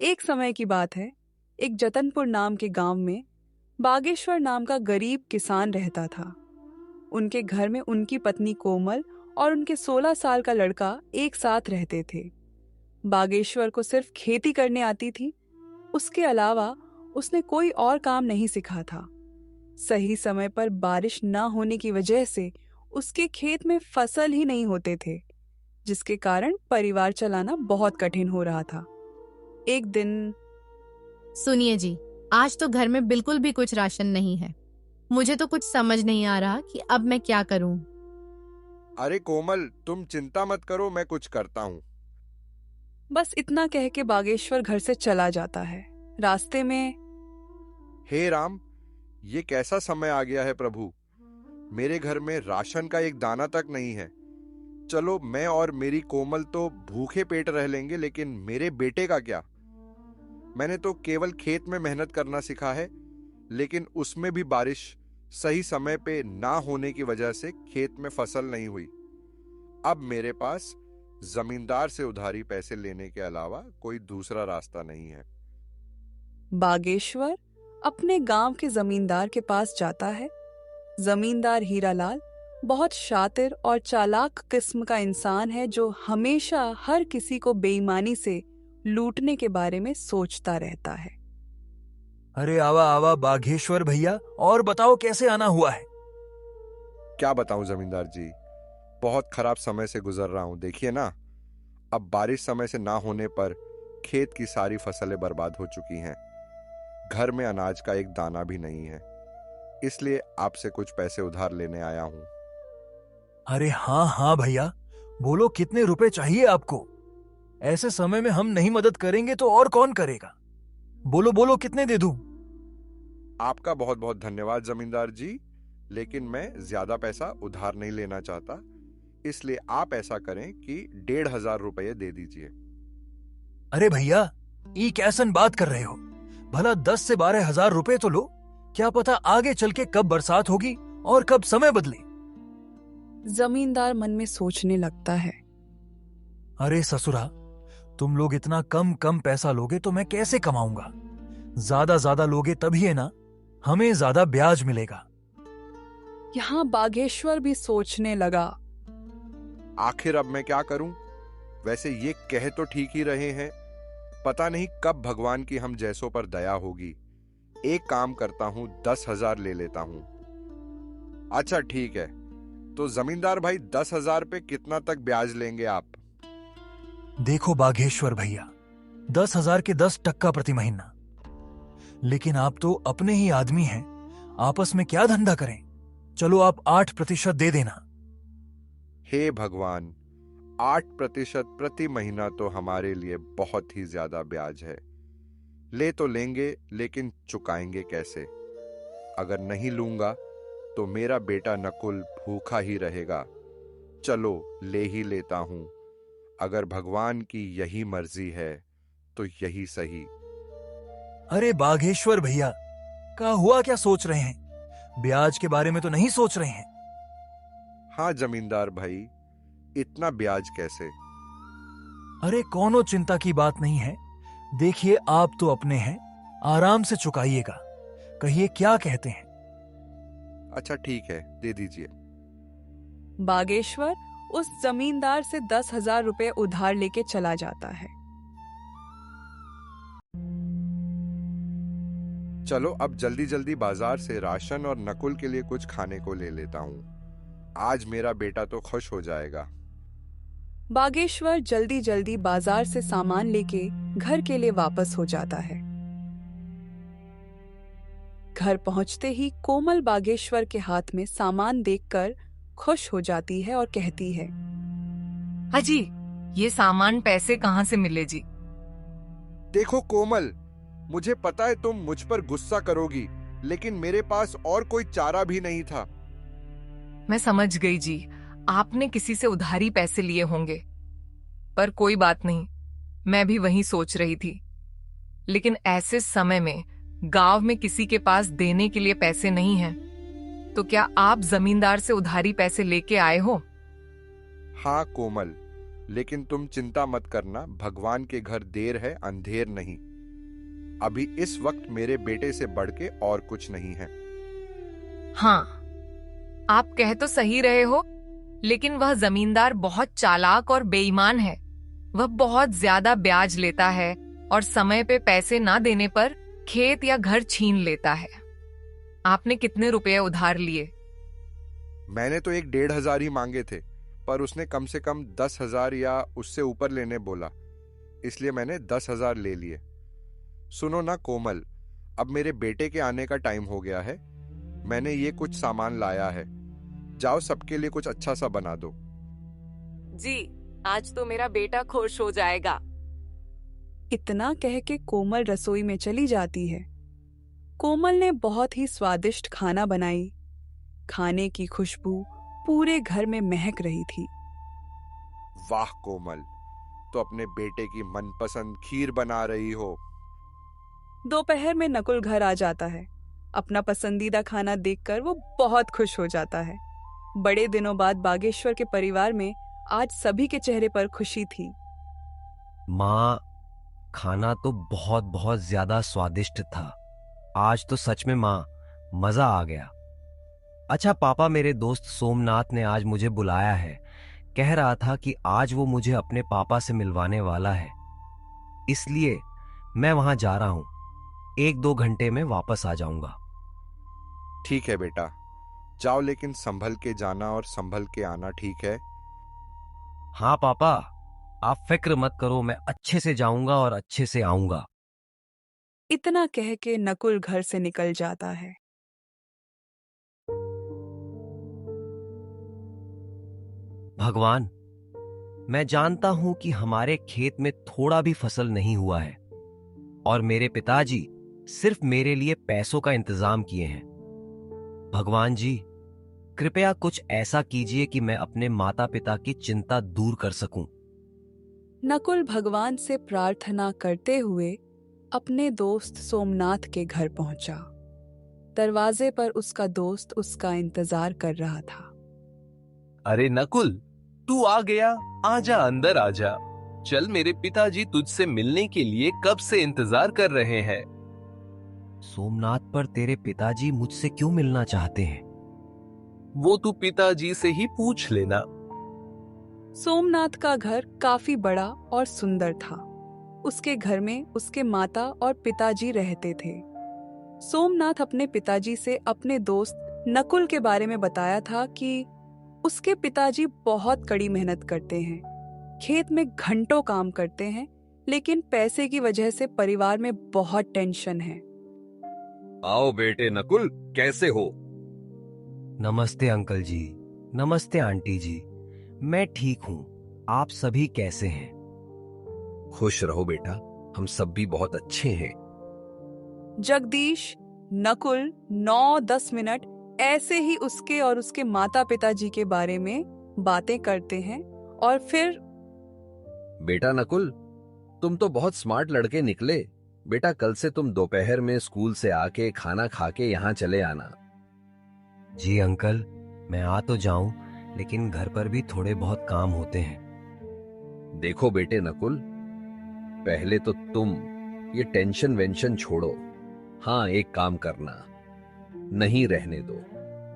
एक समय की बात है। एक जतनपुर नाम के गांव में बागेश्वर नाम का गरीब किसान रहता था। उनके घर में उनकी पत्नी कोमल और उनके 16 साल का लड़का एक साथ रहते थे। बागेश्वर को सिर्फ खेती करने आती थी। उसके अलावा उसने कोई और काम नहीं सीखा था। सही समय पर बारिश न होने की वजह से उसके खेत में फसल ही नहीं होते थे, जिसके कारण परिवार चलाना बहुत कठिन हो रहा था। एक दिन सुनिए जी, आज तो घर में बिल्कुल भी कुछ राशन नहीं है। मुझे तो कुछ समझ नहीं आ रहा कि अब मैं क्या करूं। अरे कोमल, तुम चिंता मत करो, मैं कुछ करता हूँ। बस इतना कह के बागेश्वर घर से चला जाता है। रास्ते में हे राम, ये कैसा समय आ गया है प्रभु। मेरे घर में राशन का एक दाना तक नहीं है। चलो, मैं और मेरी कोमल तो भूखे पेट रह लेंगे, लेकिन मेरे बेटे का क्या। मैंने तो केवल खेत में मेहनत करना सिखा है, लेकिन उसमें भी बारिश सही समय पे ना होने की वजह से खेत में फसल नहीं हुई। अब मेरे पास जमींदार से उधारी पैसे लेने के अलावा कोई दूसरा रास्ता नहीं है। बागेश्वर अपने गांव के जमींदार के पास जाता है। जमींदार हीरालाल बहुत शातिर और चालाक किस्म का इंसान है, जो हमेशा हर किसी को बेईमानी से लूटने के बारे में सोचता रहता है। अरे आवा आवा बागेश्वर भैया, और बताओ कैसे आना हुआ है। क्या बताऊं जमींदार जी, बहुत खराब समय से गुजर रहा हूं। देखिए ना, अब बारिश समय से ना होने पर खेत की सारी फसलें बर्बाद हो चुकी हैं। घर में अनाज का एक दाना भी नहीं है, इसलिए आपसे कुछ पैसे उधार लेने आया हूं। अरे हाँ हाँ भैया, बोलो कितने रुपए चाहिए आपको। ऐसे समय में हम नहीं मदद करेंगे तो और कौन करेगा। बोलो बोलो, कितने दे दूं। आपका बहुत बहुत धन्यवाद जमींदार जी, लेकिन मैं ज्यादा पैसा उधार नहीं लेना चाहता, इसलिए आप ऐसा करें कि 1,500 रुपये दे दीजिए। अरे भैया, ई कैसन बात कर रहे हो। भला 10 से 12,000 रुपए तो लो। क्या पता आगे चल के कब बरसात होगी और कब समय बदले। जमींदार मन में सोचने लगता है। अरे ससुरा, तुम लोग इतना कम कम पैसा लोगे तो मैं कैसे कमाऊंगा। ज्यादा लोगे तभी है ना, हमें ज्यादा ब्याज मिलेगा। यहाँ बागेश्वर भी सोचने लगा। आखिर अब मैं क्या करूं। वैसे ये कह तो ठीक ही रहे हैं, पता नहीं कब भगवान की हम जैसों पर दया होगी। एक काम करता हूं, 10,000 ले लेता हूं। अच्छा ठीक है, तो जमींदार भाई 10,000 पे कितना तक ब्याज लेंगे आप। देखो बागेश्वर भैया, 10,000 के 10% प्रति महीना। लेकिन आप तो अपने ही आदमी हैं, आपस में क्या धंधा करें। चलो आप 8% दे देना। हे भगवान, 8% प्रति महीना तो हमारे लिए बहुत ही ज्यादा ब्याज है। ले तो लेंगे, लेकिन चुकाएंगे कैसे। अगर नहीं लूंगा तो मेरा बेटा नकुल भूखा ही रहेगा। चलो ले ही लेता हूं। अगर भगवान की यही मर्जी है तो यही सही। अरे बागेश्वर भैया, क्या हुआ, क्या सोच रहे हैं। ब्याज के बारे में तो नहीं सोच रहे हैं। हाँ जमींदार भाई, इतना ब्याज कैसे। अरे कोनो चिंता की बात नहीं है। देखिए आप तो अपने हैं, आराम से चुकाइएगा। कहिए क्या कहते हैं। अच्छा ठीक है, दे दीजिए। बागेश्वर उस जमींदार से 10,000 रुपए उधार लेके चला जाता है। चलो अब जल्दी जल्दी बाजार से राशन और नकुल के लिए कुछ खाने को ले लेता हूं। आज मेरा बेटा तो खुश हो जाएगा। बागेश्वर जल्दी जल्दी बाजार से सामान लेके घर के लिए वापस हो जाता है। घर पहुंचते ही कोमल बागेश्वर के हाथ में सामान देखकर खुश हो जाती है और कहती है, हाजी, ये सामान पैसे कहाँ से मिले जी। देखो कोमल, मुझे पता है तुम मुझ पर गुस्सा करोगी, लेकिन मेरे पास और कोई चारा भी नहीं था। मैं समझ गई जी, आपने किसी से उधारी पैसे लिए होंगे। पर कोई बात नहीं, मैं भी वही सोच रही थी। लेकिन ऐसे समय में गांव में किसी के पास देने के लिए पैसे नहीं हैं। तो क्या आप जमींदार से उधारी पैसे लेके आए हो? हाँ कोमल, लेकिन तुम चिंता मत करना, भगवान के घर देर है अंधेर नहीं। अभी इस वक्त मेरे बेटे से बढ़ के और कुछ नहीं है। हाँ, आप कह तो सही रहे हो, लेकिन वह जमींदार बहुत चालाक और बेईमान है। वह बहुत ज्यादा ब्याज लेता है और समय पे पैसे ना देने पर खेत या घर छीन लेता है। आपने कितने रुपए उधार लिए? मैंने तो 1,500 ही मांगे थे, पर उसने कम से कम 10,000 या उससे ऊपर लेने बोला, इसलिए मैंने 10,000 ले लिए। सुनो ना कोमल, अब मेरे बेटे के आने का टाइम हो गया है। मैंने ये कुछ सामान लाया है, जाओ सबके लिए कुछ अच्छा सा बना दो। जी, आज तो मेरा बेटा खुश हो जाएगा। इतना कह के कोमल रसोई में चली जाती है। कोमल ने बहुत ही स्वादिष्ट खाना बनाई। खाने की खुशबू पूरे घर में महक रही थी। वाह कोमल, तो अपने बेटे की मनपसंद खीर बना रही हो। दोपहर में नकुल घर आ जाता है। अपना पसंदीदा खाना देखकर वो बहुत खुश हो जाता है। बड़े दिनों बाद बागेश्वर के परिवार में आज सभी के चेहरे पर खुशी थी। माँ, खाना तो बहुत बहुत ज्यादा स्वादिष्ट था। आज तो सच में माँ, मजा आ गया। अच्छा पापा, मेरे दोस्त सोमनाथ ने आज मुझे बुलाया है। कह रहा था कि आज वो मुझे अपने पापा से मिलवाने वाला है, इसलिए मैं वहां जा रहा हूं। 1-2 घंटे में वापस आ जाऊंगा। ठीक है बेटा, जाओ, लेकिन संभल के जाना और संभल के आना, ठीक है? हाँ पापा, आप फिक्र मत करो, मैं अच्छे से जाऊंगा और अच्छे से आऊंगा। इतना कह के नकुल घर से निकल जाता है। भगवान, मैं जानता हूं कि हमारे खेत में थोड़ा भी फसल नहीं हुआ है और मेरे पिताजी सिर्फ मेरे लिए पैसों का इंतजाम किए हैं। भगवान जी, कृपया कुछ ऐसा कीजिए कि मैं अपने माता पिता की चिंता दूर कर सकूं। नकुल भगवान से प्रार्थना करते हुए अपने दोस्त सोमनाथ के घर पहुंचा। दरवाजे पर उसका दोस्त उसका इंतजार कर रहा था। अरे नकुल, तू आ गया। आजा, अंदर आजा। चल, मेरे पिताजी तुझसे मिलने के लिए कब से इंतजार कर रहे हैं। सोमनाथ, पर तेरे पिताजी मुझसे क्यों मिलना चाहते हैं? वो तू पिताजी से ही पूछ लेना। सोमनाथ का घर काफी बड़ा और सुंदर था। उसके घर में उसके माता और पिताजी रहते थे। सोमनाथ अपने पिताजी से अपने दोस्त नकुल के बारे में बताया था कि उसके पिताजी बहुत कड़ी मेहनत करते हैं, खेत में घंटों काम करते हैं, लेकिन पैसे की वजह से परिवार में बहुत टेंशन है। आओ बेटे नकुल, कैसे हो? नमस्ते अंकल जी, नमस्ते आंटी जी। मैं ठीक हूं, आप सभी कैसे हैं? खुश रहो बेटा, हम सब भी बहुत अच्छे हैं। जगदीश, नकुल 9-10 मिनट ऐसे ही उसके और उसके माता पिताजी के बारे में बातें करते हैं और फिर बेटा नकुल, तुम तो बहुत स्मार्ट लड़के निकले। बेटा, कल से तुम दोपहर में स्कूल से आके खाना खा के यहाँ चले आना। जी अंकल, मैं आ तो जाऊं, लेकिन घर पर भी थोड़े बहुत काम होते हैं। देखो बेटे नकुल, पहले तो तुम ये टेंशन वेंशन छोड़ो। हाँ, एक काम करना, नहीं रहने दो।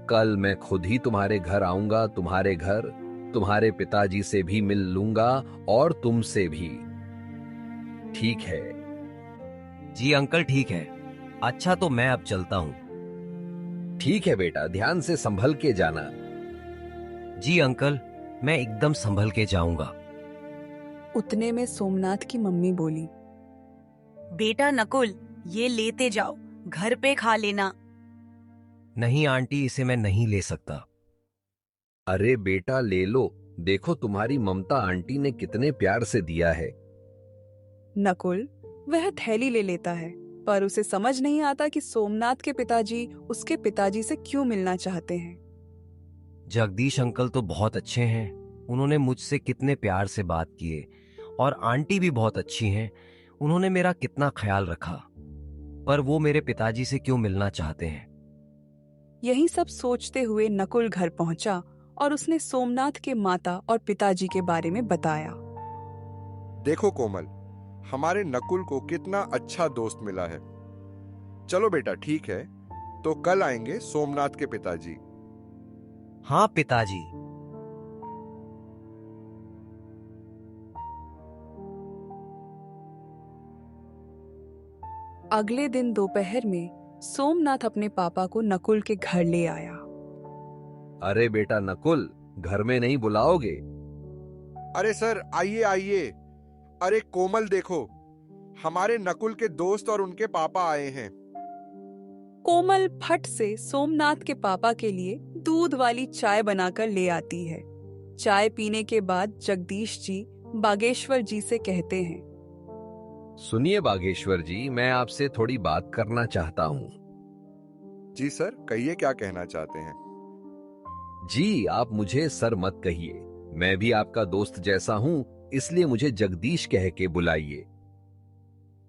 कल मैं खुद ही तुम्हारे घर आऊंगा, तुम्हारे घर, तुम्हारे पिताजी से भी मिल लूंगा और तुमसे भी। ठीक है? जी अंकल, ठीक है। अच्छा, तो मैं अब चलता हूं। ठीक है बेटा, ध्यान से संभल के जाना। जी अंकल, मैं एकदम संभल के जाऊंगा। उतने में सोमनाथ की मम्मी बोली, बेटा नकुल, ये लेते जाओ, घर पे खा लेना। नहीं आंटी, इसे मैं नहीं ले सकता। अरे बेटा ले लो, देखो तुम्हारी ममता आंटी ने कितने प्यार से दिया है। नकुल वह थैली ले लेता है, पर उसे समझ नहीं आता कि सोमनाथ के पिताजी उसके पिताजी से क्यों मिलना चाहते हैं। जगदीश अंकल तो बहुत अच्छे हैं, उन्होंने मुझसे कितने प्यार से बात किए, और आंटी भी बहुत अच्छी हैं, उन्होंने मेरा कितना ख्याल रखा, पर वो मेरे पिताजी से क्यों मिलना चाहते हैं। यही सब सोचते हुए नकुल घर पहुंचा और उसने सोमनाथ के माता और पिताजी के बारे में बताया। देखो कोमल, हमारे नकुल को कितना अच्छा दोस्त मिला है। चलो बेटा, ठीक है, तो कल आएंगे सोमनाथ के पिताजी। हाँ पिताजी। अगले दिन दोपहर में सोमनाथ अपने पापा को नकुल के घर ले आया। अरे बेटा नकुल, घर में नहीं बुलाओगे? अरे सर, आइए आइए। अरे कोमल देखो, हमारे नकुल के दोस्त और उनके पापा आए हैं। कोमल फट से सोमनाथ के पापा के लिए दूध वाली चाय बनाकर ले आती है। चाय पीने के बाद जगदीश जी बागेश्वर जी से कहते हैं, सुनिए बागेश्वर जी, मैं आपसे थोड़ी बात करना चाहता हूं। जी सर, कहिए क्या कहना चाहते हैं। जी, आप मुझे सर मत कहिए, मैं भी आपका दोस्त जैसा हूं, इसलिए मुझे जगदीश कह के बुलाइए।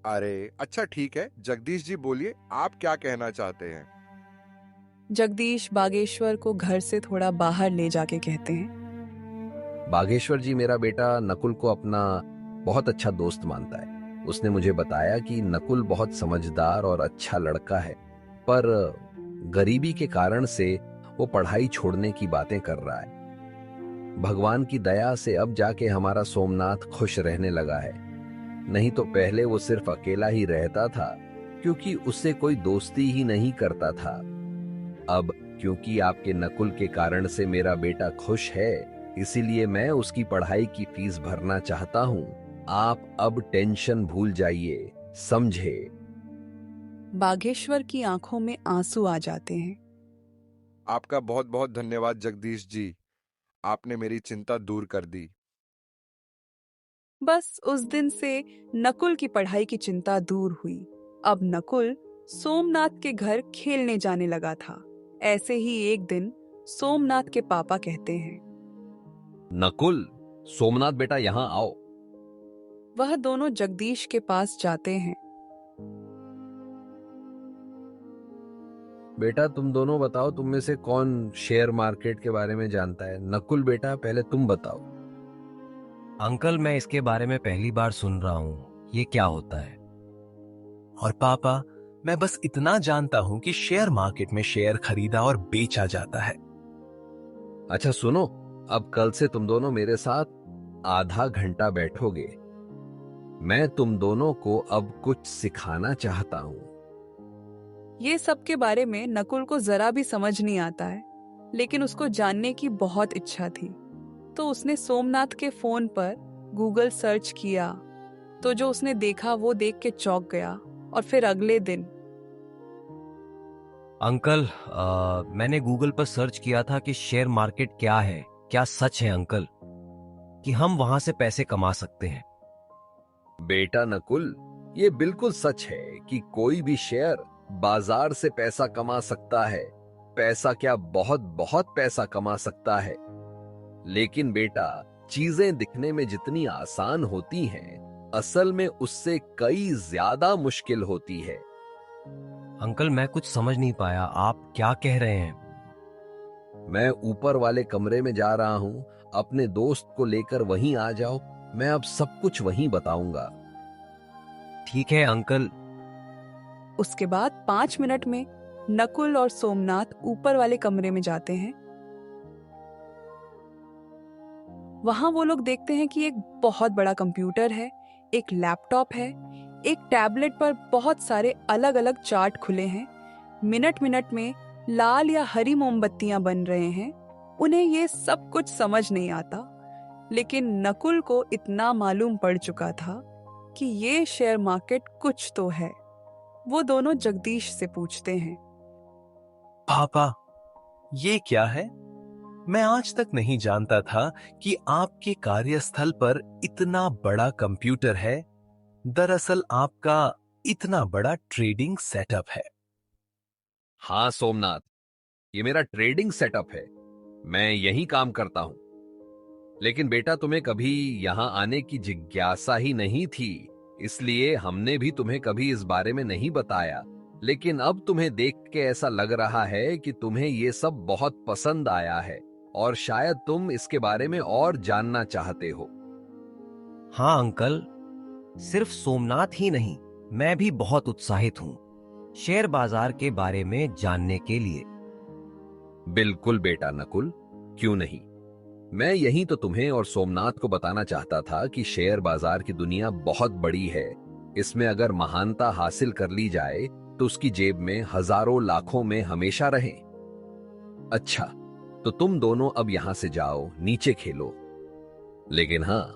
अरे अच्छा ठीक है, जगदीश जी बोलिए, आप क्या कहना चाहते हैं। जगदीश बागेश्वर को घर से थोड़ा बाहर ले जाके कहते हैं, बागेश्वर जी, मेरा बेटा नकुल को अपना बहुत अच्छा दोस्त मानता है। उसने मुझे बताया कि नकुल बहुत समझदार और अच्छा लड़का है, पर गरीबी के कारण से वो पढ़ाई छोड़ने की बातें कर रहा है। भगवान की दया से अब जाके हमारा सोमनाथ खुश रहने लगा है, नहीं तो पहले वो सिर्फ अकेला ही रहता था, क्योंकि उससे कोई दोस्ती ही नहीं करता था। अब क्योंकि आपके नकुल के कारण से मेरा बेटा खुश है, इसीलिए मैं उसकी पढ़ाई की फीस भरना चाहता हूं। आप अब टेंशन भूल जाइए, समझे? बागेश्वर की आंखों में आंसू आ जाते हैं। आपका बहुत बहुत धन्यवाद जगदीश जी, आपने मेरी चिंता दूर कर दी। बस उस दिन से नकुल की पढ़ाई की चिंता दूर हुई। अब नकुल सोमनाथ के घर खेलने जाने लगा था। ऐसे ही एक दिन सोमनाथ के पापा कहते हैं, नकुल, सोमनाथ बेटा यहां आओ। वह दोनों जगदीश के पास जाते हैं। बेटा तुम दोनों बताओ, तुम में से कौन शेयर मार्केट के बारे में जानता है? नकुल बेटा, पहले तुम बताओ। अंकल, मैं इसके बारे में पहली बार सुन रहा हूँ, ये क्या होता है? और पापा, मैं बस इतना जानता हूं कि शेयर मार्केट में शेयर खरीदा और बेचा जाता है। अच्छा सुनो, अब कल से तुम दोनों मेरे साथ आधा घंटा बैठोगे। मैं तुम दोनों को अब कुछ सिखाना चाहता हूं। ये सब के बारे में नकुल को जरा भी समझ नहीं आता है, लेकिन उसको जानने की बहुत इच्छा थी। तो उसने सोमनाथ के फोन पर गूगल सर्च किया, तो जो उसने देखा वो देख के चौंक गया। और फिर अगले दिन अंकल, मैंने गूगल पर सर्च किया था कि शेयर मार्केट क्या है। क्या सच है अंकल कि हम वहां से पैसे कमा सकते हैं? बेटा नकुल, ये बिल्कुल सच है कि कोई भी शेयर बाजार से पैसा कमा सकता है। पैसा क्या, बहुत बहुत पैसा कमा सकता है। लेकिन बेटा, चीजें दिखने में जितनी आसान होती हैं, असल में उससे कई ज्यादा मुश्किल होती है। अंकल, मैं कुछ समझ नहीं पाया, आप क्या कह रहे हैं? मैं ऊपर वाले कमरे में जा रहा हूं, अपने दोस्त को लेकर वहीं आ जाओ। मैं अब सब कुछ वहीं बताऊंगा। ठीक है अंकल। उसके बाद 5 मिनट में नकुल और सोमनाथ ऊपर वाले कमरे में जाते हैं। वहां वो लोग देखते हैं कि एक बहुत बड़ा कंप्यूटर है, एक लैपटॉप है, एक टैबलेट पर बहुत सारे अलग अलग चार्ट खुले हैं। मिनट मिनट में लाल या हरी मोमबत्तियां बन रहे हैं। उन्हें ये सब कुछ समझ नहीं आता, लेकिन नकुल को इतना मालूम पड़ चुका था कि ये शेयर मार्केट कुछ तो है। वो दोनों जगदीश से पूछते हैं, पापा, ये क्या है? मैं आज तक नहीं जानता था कि आपके कार्यस्थल पर इतना बड़ा कंप्यूटर है। दरअसल आपका इतना बड़ा ट्रेडिंग सेटअप है। हाँ सोमनाथ, ये मेरा ट्रेडिंग सेटअप है। मैं यही काम करता हूं। लेकिन बेटा, तुम्हें कभी यहां आने की जिज्ञासा ही नहीं थी, इसलिए हमने भी तुम्हें कभी इस बारे में नहीं बताया। लेकिन अब तुम्हें देख के ऐसा लग रहा है कि तुम्हें ये सब बहुत पसंद आया है और शायद तुम इसके बारे में और जानना चाहते हो। हाँ अंकल, सिर्फ सोमनाथ ही नहीं, मैं भी बहुत उत्साहित हूँ शेयर बाजार के बारे में जानने के लिए। बिल्कुल बेटा नकुल, क्यों नहीं। मैं यही तो तुम्हें और सोमनाथ को बताना चाहता था कि शेयर बाजार की दुनिया बहुत बड़ी है। इसमें अगर महानता हासिल कर ली जाए तो उसकी जेब में हजारों लाखों में हमेशा रहे। अच्छा, तो तुम दोनों अब यहां से जाओ, नीचे खेलो। लेकिन हाँ,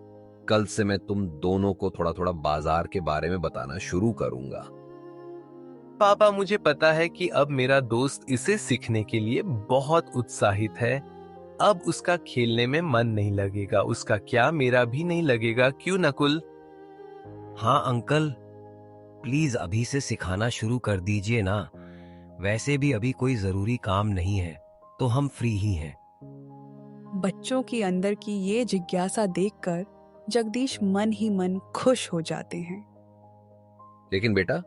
कल से मैं तुम दोनों को थोड़ा थोड़ा बाजार के बारे में बताना शुरू करूंगा। पापा, मुझे पता है कि अब मेरा दोस्त इसे सीखने के लिए बहुत उत्साहित है। अब उसका खेलने में मन नहीं लगेगा। उसका क्या, मेरा भी नहीं लगेगा, क्यों नकुल? हाँ अंकल, प्लीज अभी से सिखाना शुरू कर दीजिए ना। वैसे भी अभी कोई जरूरी काम नहीं है, तो हम फ्री ही हैं। बच्चों की अंदर की ये जिज्ञासा देखकर जगदीश मन ही मन खुश हो जाते हैं। लेकिन बेटा,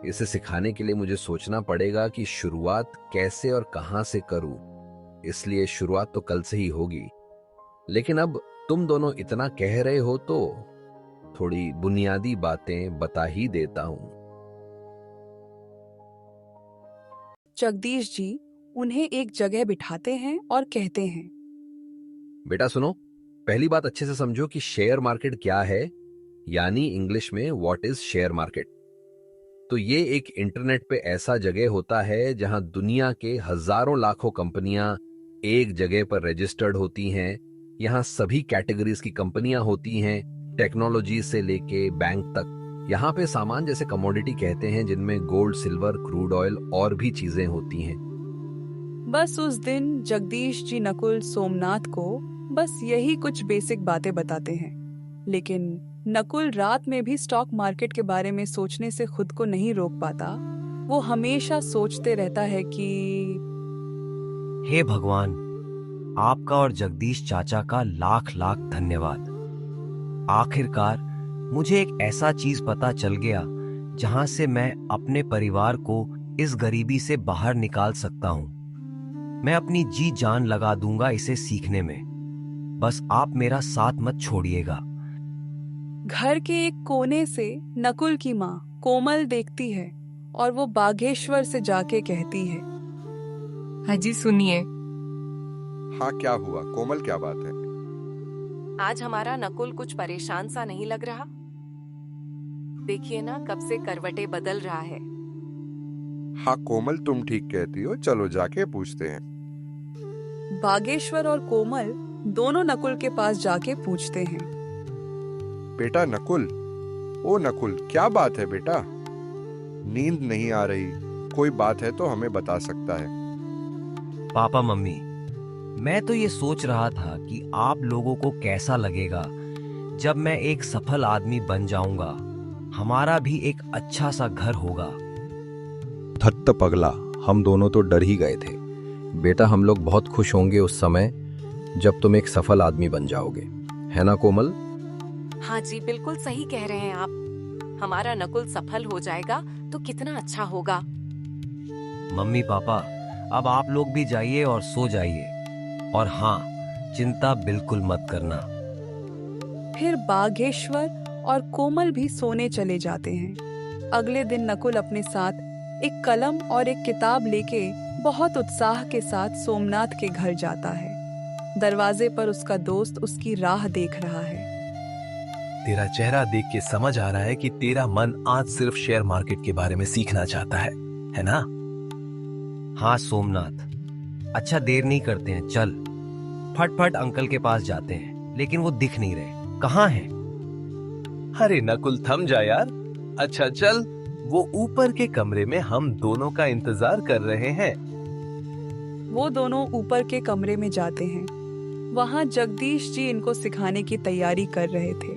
इसे सिखाने के लिए मुझे सोचना पड़ेगा कि शुरुआत कैसे और कहां से करूं। इसलिए शुरुआत तो कल से ही होगी। लेकिन अब तुम दोनों इतना कह रहे हो तो थोड़ी बुनियादी बातें बता ही देता हूं। जगदीश जी उन्हें एक जगह बिठाते हैं और कहते हैं, बेटा सुनो, पहली बात अच्छे से समझो कि शेयर मार्केट क्या है, यानी इंग्लिश में व्हाट इज शेयर मार्केट। तो ये एक इंटरनेट पे ऐसा जगह होता है जहां दुनिया के हजारों लाखों कंपनियां एक जगह पर रजिस्टर्ड होती हैं। यहां सभी कैटेगरीज की कंपनियां होती हैं, टेक्नोलॉजी से लेके बैंक तक। यहाँ पे सामान जैसे कमोडिटी कहते हैं, जिनमें गोल्ड, सिल्वर, क्रूड ऑयल और भी चीजें होती हैं। बस उस दिन जगदीश जी नकुल सोमनाथ को बस यही कुछ बेसिक बातें बताते हैं। लेकिन नकुल रात में भी स्टॉक मार्केट के बारे में सोचने से खुद को नहीं रोक पाता। वो हमेशा सोचते रहता है कि हे भगवान, आपका और जगदीश चाचा का लाख लाख धन्यवाद। आखिरकार मुझे एक ऐसा चीज पता चल गया जहां से मैं अपने परिवार को इस गरीबी से बाहर निकाल सकता हूं। मैं अपनी जी जान लगा दूंगा इसे सीखने में। बस आप मेरा साथ मत छोड़िएगा। घर के एक कोने से नकुल की माँ कोमल देखती है और वो बागेश्वर से जाके कहती है, हाजी सुनिए। हाँ, क्या हुआ कोमल, क्या बात है? आज हमारा नकुल कुछ परेशान सा नहीं लग रहा? देखिए ना, कब से करवटें बदल रहा है। हाँ कोमल, तुम ठीक कहती हो, चलो जाके पूछते हैं। बागेश्वर और कोमल दोनों नकुल के पास जाके पूछते हैं, बेटा नकुल, ओ नकुल, क्या बात है बेटा? नींद नहीं आ रही? कोई बात है तो हमें बता सकता है। पापा मम्मी, मैं तो ये सोच रहा था कि आप लोगों को कैसा लगेगा जब मैं एक सफल आदमी बन जाऊंगा। हमारा भी एक अच्छा सा घर होगा। धत्त पगला, हम दोनों तो डर ही गए थे। बेटा, हम लोग बहुत खुश होंगे उस समय जब तुम एक सफल आदमी बन जाओगे, है ना कोमल? हाँ जी, बिल्कुल सही कह रहे हैं आप। हमारा नकुल सफल हो जाएगा तो कितना अच्छा होगा। मम्मी पापा, अब आप लोग भी जाइए और सो जाइए। और हाँ, चिंता बिल्कुल मत करना। फिर बागेश्वर और कोमल भी सोने चले जाते हैं। अगले दिन नकुल अपने साथ एक कलम और एक किताब लेके बहुत उत्साह के साथ सोमनाथ के घर जाता है। दरवाजे पर उसका दोस्त उसकी राह देख रहा है। तेरा चेहरा देख के समझ आ रहा है कि तेरा मन आज सिर्फ शेयर मार्केट के बारे में सीखना चाहता है ना? हाँ सोमनाथ, अच्छा देर नहीं करते हैं, चल फटफट अंकल के पास जाते हैं। लेकिन वो दिख नहीं रहे, कहाँ हैं? अरे नकुल, थम जा यार। अच्छा चल, वो ऊपर के कमरे में हम दोनों का इंतजार कर रहे हैं। वो दोनों ऊपर के कमरे में जाते हैं। वहां जगदीश जी इनको सिखाने की तैयारी कर रहे थे।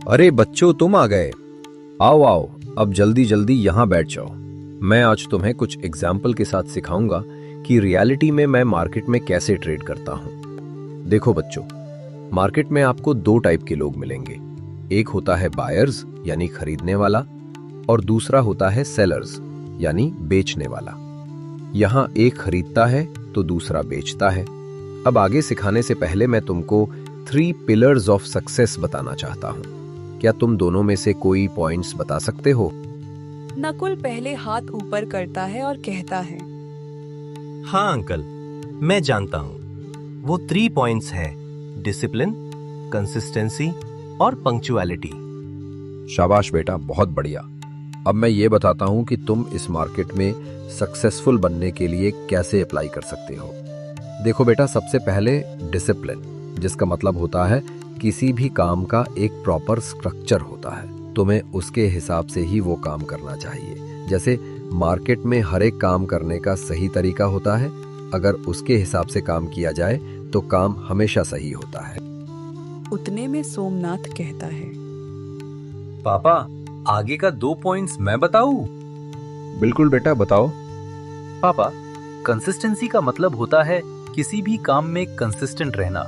अरे बच्चों, तुम आ गए। आओ आओ, अब जल्दी जल्दी यहाँ बैठ जाओ। मैं आज तुम्हें कुछ एग्जाम्पल के साथ सिखाऊंगा कि रियलिटी में मैं मार्केट में कैसे ट्रेड करता हूँ। देखो बच्चों, मार्केट में आपको दो टाइप के लोग मिलेंगे। एक होता है बायर्स यानी खरीदने वाला, और दूसरा होता है सेलर्स यानी बेचने वाला। यहाँ एक खरीदता है तो दूसरा बेचता है। अब आगे सिखाने से पहले मैं तुमको 3 पिलर्स ऑफ सक्सेस बताना चाहता हूँ। क्या तुम दोनों में से कोई पॉइंट्स बता सकते हो? नकुल पहले हाथ ऊपर करता है और कहता है, हाँ अंकल, मैं जानता हूँ। वो 3 पॉइंट्स है, डिसिप्लिन, कंसिस्टेंसी और पंक्चुअलिटी। शाबाश बेटा, बहुत बढ़िया। अब मैं ये बताता हूँ कि तुम इस मार्केट में सक्सेसफुल बनने के लिए कैसे अप्लाई कर सकते हो। देखो बेटा, सबसे पहले डिसिप्लिन, जिसका मतलब होता है किसी भी काम का एक प्रॉपर स्ट्रक्चर होता है। तुम्हें उसके हिसाब से ही वो काम करना चाहिए। जैसे मार्केट में हर एक काम करने का सही तरीका होता है, अगर उसके हिसाब से काम किया जाए तो काम हमेशा सही होता है। उतने में सोमनाथ कहता है, पापा, आगे का 2 पॉइंट्स मैं बताऊं? बिल्कुल बेटा, बताओ। पापा, कंसिस्टेंसी का मतलब होता है किसी भी काम में कंसिस्टेंट रहना,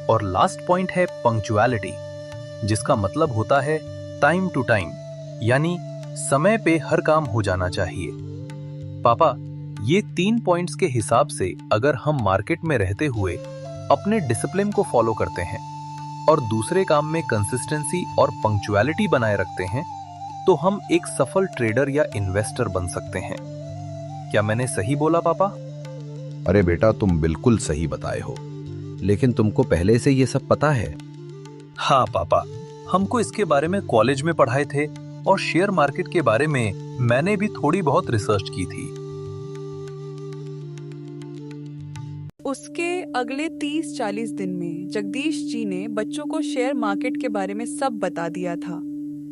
और लास्ट पॉइंट है पंक्चुअलिटी, जिसका मतलब होता है टाइम टू टाइम, यानी समय पे हर काम हो जाना चाहिए। पापा, ये 3 पॉइंट्स के हिसाब से अगर हम मार्केट में रहते हुए अपने डिसिप्लिन को फॉलो करते हैं और दूसरे काम में कंसिस्टेंसी और पंक्चुअलिटी बनाए रखते हैं, तो हम एक सफल ट्रेडर या इन्वेस्टर बन सकते हैं। क्या मैंने सही बोला पापा? अरे बेटा, तुम बिल्कुल सही बताए हो। लेकिन तुमको पहले से ये सब पता है? हाँ पापा, हमको इसके बारे में कॉलेज में पढ़ाए थे और शेयर मार्केट के बारे में मैंने भी थोड़ी बहुत रिसर्च की थी। उसके अगले 30-40 दिन में जगदीश जी ने बच्चों को शेयर मार्केट के बारे में सब बता दिया था,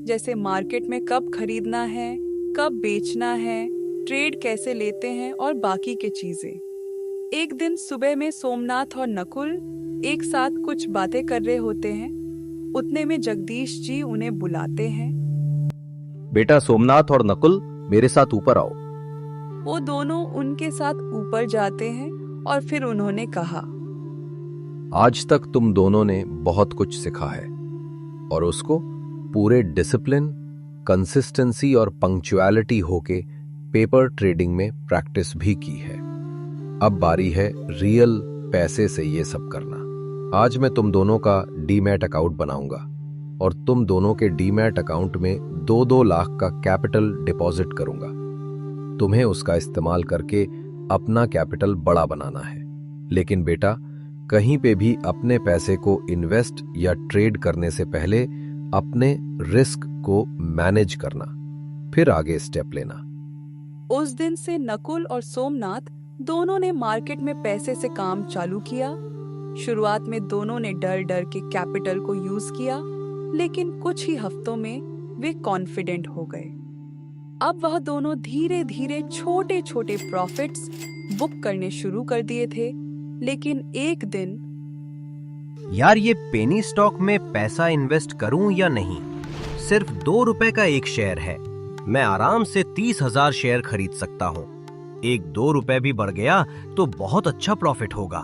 जैसे मार्केट में कब खरीदना है, कब बेचना है, ट्रेड कैसे लेते हैं और बाकी के चीजें। एक दिन सुबह में सोमनाथ और नकुल एक साथ कुछ बातें कर रहे होते हैं। उतने में जगदीश जी उन्हें बुलाते हैं। बेटा सोमनाथ और नकुल, मेरे साथ ऊपर आओ। वो दोनों उनके साथ ऊपर जाते हैं और फिर उन्होंने कहा, आज तक तुम दोनों ने बहुत कुछ सीखा है और उसको पूरे डिसिप्लिन, कंसिस्टेंसी और पंक्चुअलिटी होके पेपर ट्रेडिंग में प्रैक्टिस भी की है। अब बारी है रियल पैसे से ये सब करना। आज मैं तुम दोनों का डीमैट अकाउंट बनाऊंगा और तुम दोनों के डीमैट अकाउंट में 2-2 लाख का कैपिटल डिपॉजिट करूंगा। तुम्हें उसका इस्तेमाल करके अपना कैपिटल बड़ा बनाना है। लेकिन बेटा, कहीं पे भी अपने पैसे को इन्वेस्ट या ट्रेड करने से पहले अपने रिस्क को मैनेज करना, फिर आगे स्टेप लेना। उस दिन से नकुल और सोमनाथ दोनों ने मार्केट में पैसे से काम चालू किया। शुरुआत में दोनों ने डर डर के कैपिटल को यूज किया, लेकिन कुछ ही हफ्तों में वे कॉन्फिडेंट हो गए। अब वह दोनों धीरे धीरे छोटे छोटे प्रॉफिट्स बुक करने शुरू कर दिए थे। लेकिन एक दिन, यार ये पेनी स्टॉक में पैसा इन्वेस्ट करूं या नहीं? सिर्फ 2 रुपए का एक शेयर है, मैं आराम से 30,000 शेयर खरीद सकता हूं। 1-2 रुपए भी बढ़ गया तो बहुत अच्छा प्रॉफिट होगा।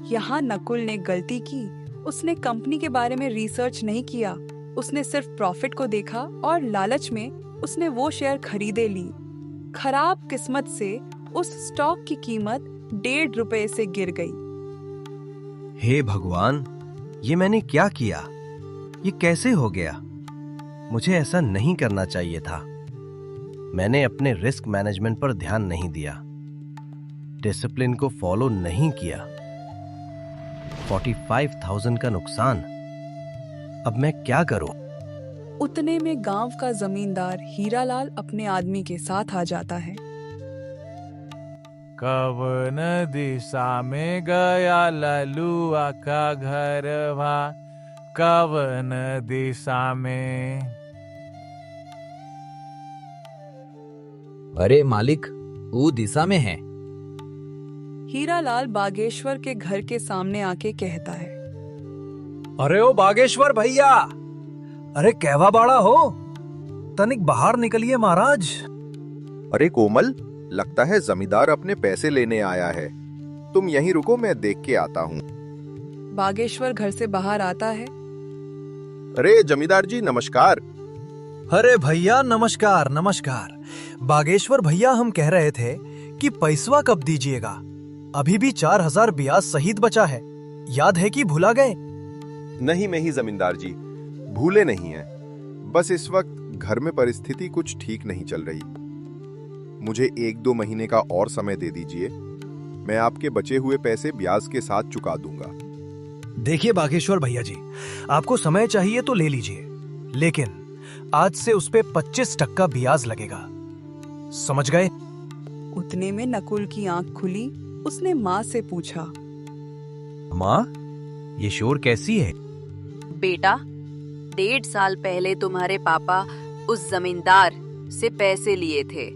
यहाँ नकुल ने गलती की। उसने कंपनी के बारे में रिसर्च नहीं किया। उसने सिर्फ प्रॉफिट को देखा और लालच में उसने वो शेयर खरीदे ली। खराब किस्मत से उस स्टॉक की कीमत 1.5 रुपए से गिर गई। हे भगवान, ये मैंने क्या किया? ये कैसे हो गया? मुझे ऐसा नहीं करना चाहिए था। मैंने अपने रिस्क मैनेजमेंट पर ध्यान नहीं दिया, डिसिप्लिन को फॉलो नहीं किया। 45,000 का नुकसान। अब मैं क्या करूं? उतने में गांव का जमींदार हीरालाल अपने आदमी के साथ आ जाता है। कवन दिशा में गया ललुआ का घर भा, कवन दिशा में? अरे मालिक, वो दिशा में है। हीरालाल बागेश्वर के घर के सामने आके कहता है, अरे ओ बागेश्वर भैया, अरे कहवा बाड़ा हो, तनिक बाहर निकलिए महाराज। अरे कोमल, लगता है जमींदार अपने पैसे लेने आया है। तुम यहीं रुको, मैं देख के आता हूँ। बागेश्वर घर से बाहर आता है। अरे जमींदार जी, नमस्कार। अरे भैया नमस्कार नमस्कार। बागेश्वर भैया, हम कह रहे थे कि पैसवा कब दीजिएगा? अभी भी 4,000 ब्याज सहित बचा है, याद है कि भुला गए? नहीं जमींदार जी, भूले नहीं हैं, बस इस वक्त घर में परिस्थिति कुछ ठीक नहीं चल रही। मुझे 1-2 महीने का और समय दे दीजिए, मैं आपके बचे हुए पैसे ब्याज के साथ चुका दूंगा। देखिए बागेश्वर भैया जी, आपको समय चाहिए तो ले लीजिए, लेकिन आज से उस पे 25% ब्याज लगेगा, समझ गए? उतने में नकुल की आंख खुली। उसने माँ से पूछा, माँ, ये शोर कैसी है? बेटा, 1.5 साल पहले तुम्हारे पापा उस जमींदार से पैसे लिए थे।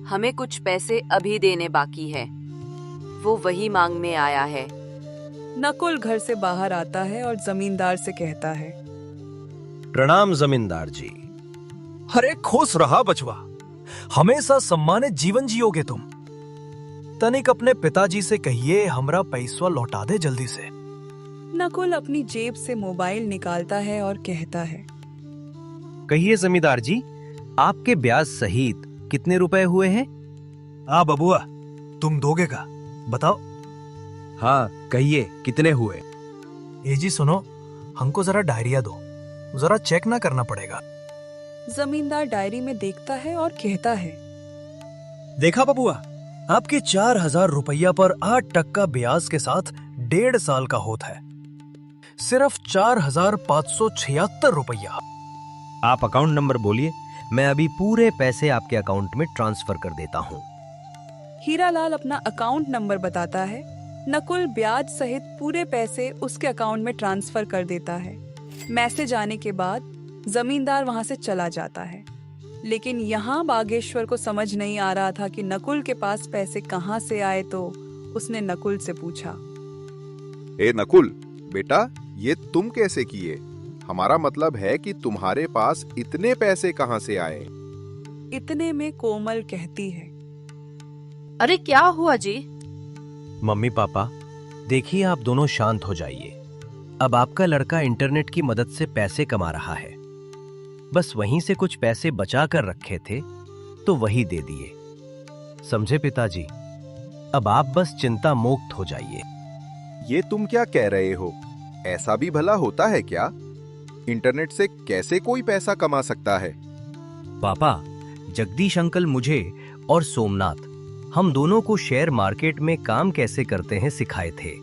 हमें कुछ पैसे अभी देने बाकी है। वो वही मांग में आया है। नकुल घर से बाहर आता है और जमींदार से कहता है, प्रणाम जमींदार जी। अरे खुश रहा बचवा, हमेशा सम्मानित जीवन जियोगे तुम। तनिक अपने पिताजी से कहिए हमरा पैसा लौटा दे जल्दी से। नकुल अपनी जेब से मोबाइल निकालता है और कहता है, कहिए जमींदार जी, आपके ब्याज सहित कितने रुपए हुए हैं? हाँ बबुआ, तुम दोगे का बताओ। हाँ कहिए, कितने हुए? ए जी सुनो, हमको जरा डायरिया दो, जरा चेक ना करना पड़ेगा। जमींदार डायरी में देखता है और कहता है, देखा बबुआ, आपके 4,000 रुपया पर 8% ब्याज के साथ 1.5 साल का होता है, सिर्फ 4,576 रुपया। आप अकाउंट नंबर बोलिए, मैं अभी पूरे पैसे आपके अकाउंट में ट्रांसफर कर देता हूँ। हीरालाल अपना अकाउंट नंबर बताता है। नकुल ब्याज सहित पूरे पैसे उसके अकाउंट में ट्रांसफर कर देता है। मैसेज आने के बाद जमींदार वहां से चला जाता है, लेकिन यहाँ बागेश्वर को समझ नहीं आ रहा था कि नकुल के पास पैसे कहाँ से आए। तो उसने नकुल से पूछा, ए नकुल बेटा, ये तुम कैसे किए? हमारा मतलब है कि तुम्हारे पास इतने पैसे कहाँ से आए? इतने में कोमल कहती है, अरे क्या हुआ जी? मम्मी पापा, देखिए आप दोनों शांत हो जाइए। अब आपका लड़का इंटरनेट की मदद से पैसे कमा रहा है। बस वहीं से कुछ पैसे बचा कर रखे थे तो वही दे दिए, समझे पिताजी? अब आप बस चिंता मुक्त हो जाइए। ये तुम क्या कह रहे हो? ऐसा भी भला होता है क्या? इंटरनेट से कैसे कोई पैसा कमा सकता है? पापा, जगदीश अंकल मुझे और सोमनाथ, हम दोनों को शेयर मार्केट में काम कैसे करते हैं सिखाए थे।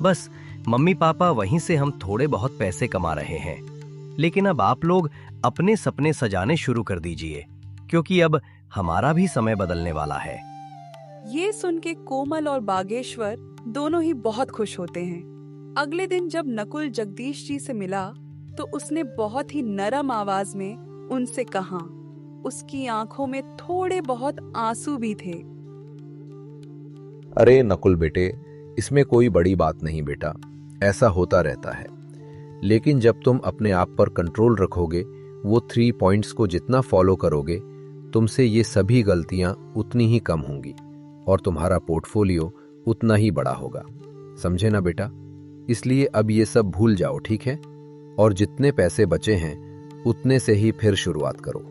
बस मम्मी पापा वहीं से हम थोड़े बहुत पैसे कमा रहे हैं। लेकिन अब आप लोग अपने सपने सजाने शुरू कर दीजिए, क्योंकि अब हमारा भी समय बदलने वाला है। ये सुन के कोमल और बागेश्वर दोनों ही बहुत खुश होते हैं। अगले दिन जब नकुल जगदीश जी से मिला तो उसने बहुत ही नरम आवाज में उनसे कहा। उसकी आंखों में थोड़े बहुत आंसू भी थे। अरे नकुल बेटे, इसमें कोई बड़ी बात नहीं बेटा, ऐसा होता रहता है। लेकिन जब तुम अपने आप पर कंट्रोल रखोगे, वो 3 पॉइंट्स को जितना फॉलो करोगे, तुमसे ये सभी गलतियां उतनी ही कम होंगी और तुम्हारा पोर्टफोलियो उतना ही बड़ा होगा, समझे ना बेटा? इसलिए अब ये सब भूल जाओ, ठीक है? और जितने पैसे बचे हैं उतने से ही फिर शुरुआत करो।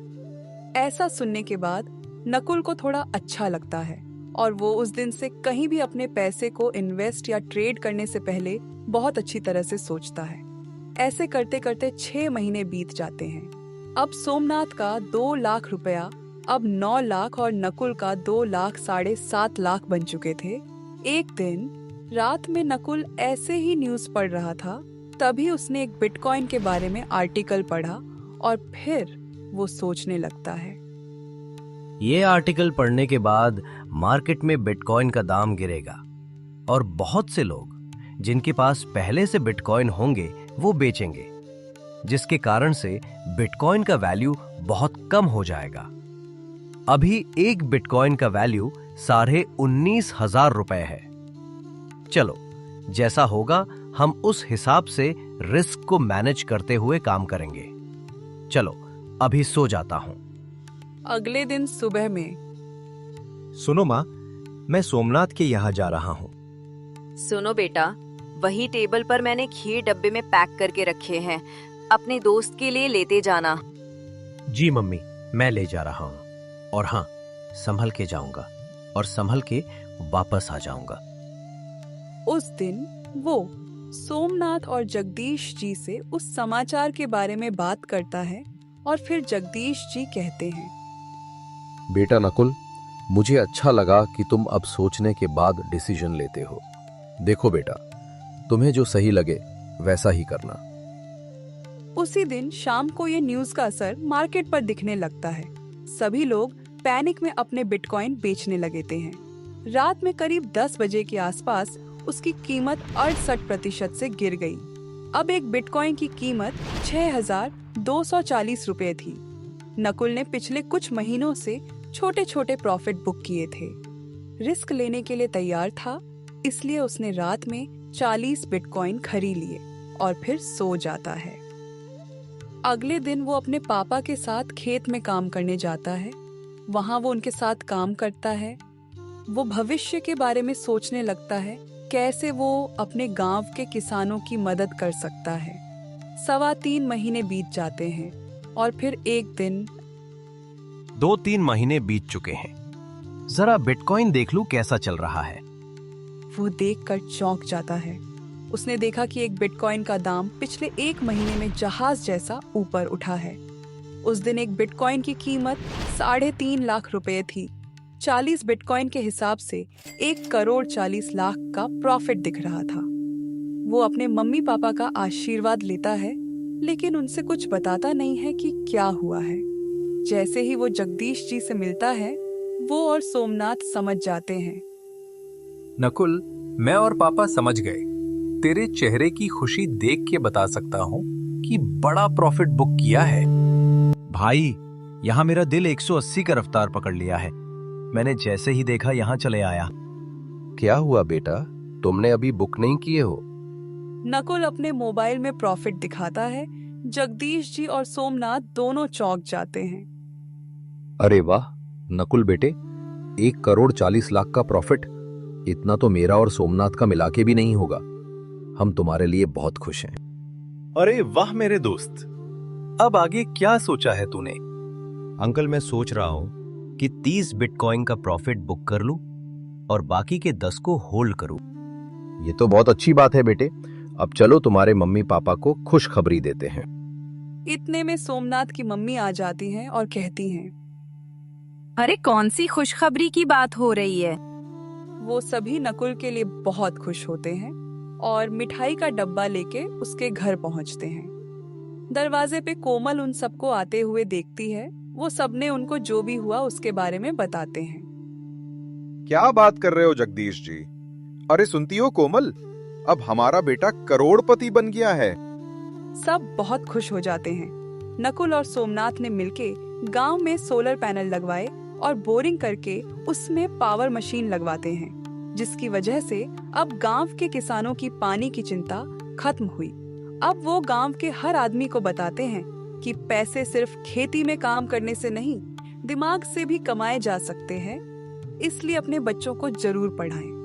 ऐसा सुनने के बाद नकुल को थोड़ा अच्छा लगता है और वो उस दिन से कहीं भी अपने पैसे को इन्वेस्ट या ट्रेड करने से पहले बहुत अच्छी तरह से सोचता है। ऐसे करते करते 6 महीने बीत जाते हैं। अब सोमनाथ का 2 लाख रुपया अब 9 लाख और नकुल का 2 लाख 7.5 लाख बन चुके थे। एक दिन रात में नकुल ऐसे ही न्यूज पढ़ रहा था, तभी उसने एक बिटकॉइन के बारे में आर्टिकल पढ़ा और फिर वो सोचने लगता है। ये आर्टिकल पढ़ने के बाद मार्केट में बिटकॉइन का दाम गिरेगा और बहुत से लोग जिनके पास पहले से बिटकॉइन होंगे वो बेचेंगे, जिसके कारण से बिटकॉइन का वैल्यू बहुत कम हो जाएगा। अभी एक बिटकॉइन का वैल्यू 19,500 रुपए है। चलो, जैसा होगा हम उस हिसाब से रिस्क को मैनेज करते हुए काम करेंगे। चलो अभी सो जाता हूं। अगले दिन सुबह में, सुनो माँ, मैं सोमनाथ के यहाँ जा रहा हूँ। सुनो बेटा, वही टेबल पर मैंने खीर डब्बे में पैक करके रखे हैं, अपने दोस्त के लिए लेते जाना। जी मम्मी, मैं ले जा रहा हूँ। और हाँ, संभल के जाऊंगा और संभल के वापस आ जाऊंगा। उस दिन वो सोमनाथ और जगदीश जी से उस समाचार के बारे में बात करता है और फिर जगदीश जी कहते हैं, बेटा नकुल, मुझे अच्छा लगा कि तुम अब सोचने के बाद डिसीजन लेते हो। देखो बेटा, तुम्हें जो सही लगे वैसा ही करना। उसी दिन शाम को ये न्यूज का असर मार्केट पर दिखने लगता है। सभी लोग पैनिक में अपने बिटकॉइन बेचने लगते हैं। रात में करीब 10 बजे के आसपास उसकी कीमत 68% से गिर गई। अब एक बिटकॉइन की कीमत 6,240 रुपए थी। नकुल ने पिछले कुछ महीनों से छोटे छोटे प्रॉफिट बुक किए थे। रिस्क लेने के लिए तैयार था, इसलिए उसने रात में 40 बिटकॉइन खरीद लिए और फिर सो जाता है। अगले दिन वो अपने पापा के साथ खेत में काम करने जाता है। वहाँ वो उनके साथ काम करता है। वो भविष्य के बारे में सोचने लगता है, कैसे वो अपने गांव के किसानों की मदद कर सकता है। 3.25 महीने बीत जाते हैं और फिर एक दिन 2-3 महीने बीत चुके हैं। जरा बिटकॉइन देख लूं कैसा चल रहा है। वो देखकर चौंक जाता है। उसने देखा कि एक बिटकॉइन का दाम पिछले 1 महीने में जहाज जैसा ऊपर उठा है। उस दिन एक बिटकॉइन की कीमत 3.5 लाख रुपए थी। 40 बिटकॉइन के हिसाब से 1,40,00,000 का प्रॉफिट दिख रहा था। वो अपने मम्मी पापा का आशीर्वाद लेता है, लेकिन उनसे कुछ बताता नहीं है कि क्या हुआ है। जैसे ही वो जगदीश जी से मिलता है, वो और सोमनाथ समझ जाते हैं। नकुल, मैं और पापा समझ गए। तेरे चेहरे की खुशी देख के बता सकता हूँ कि बड़ा प्रॉफिट बुक किया है। भाई, यहाँ मेरा दिल 180 का रफ्तार पकड़ लिया है। मैंने जैसे ही देखा यहाँ चले आया। क्या हुआ बेटा, तुमने अभी बुक नहीं किए हो? नकुल अपने मोबाइल में प्रॉफिट दिखाता है। जगदीश जी और सोमनाथ दोनों चौंक जाते हैं। अरे वाह नकुल बेटे, 1,40,00,000 का प्रॉफिट, इतना तो मेरा और सोमनाथ का मिला के भी नहीं होगा। हम तुम्हारे लिए बहुत खुश हैं। अरे वाह मेरे दोस्त, अब आगे क्या सोचा है तूने? अंकल, मैं सोच रहा हूँ कि 30 बिटकॉइन का प्रॉफिट बुक कर लूं और बाकी के 10 को होल्ड करूं। ये तो बहुत अच्छी बात है बेटे। अब चलो तुम्हारे मम्मी पापा को खुशखबरी देते हैं। इतने में सोमनाथ की मम्मी आ जाती हैं और कहती हैं, अरे कौन सी खुशखबरी की बात हो रही है? वो सभी नकुल के लिए बहुत खुश होते हैं और मिठाई का डब्बा लेके उसके घर पहुंचते हैं। दरवाजे पे कोमल उन सबको आते हुए देखती है। वो सबने उनको जो भी हुआ उसके बारे में बताते हैं। क्या बात कर रहे हो जगदीश जी? अरे सुनती हो कोमल, अब हमारा बेटा करोड़पति बन गया है। सब बहुत खुश हो जाते हैं। नकुल और सोमनाथ ने मिलके गांव में सोलर पैनल लगवाए और बोरिंग करके उसमें पावर मशीन लगवाते हैं, जिसकी वजह से अब गांव के किसानों की पानी की चिंता खत्म हुई। अब वो गांव के हर आदमी को बताते हैं कि पैसे सिर्फ खेती में काम करने से नहीं, दिमाग से भी कमाए जा सकते हैं। इसलिए अपने बच्चों को जरूर पढ़ाएं।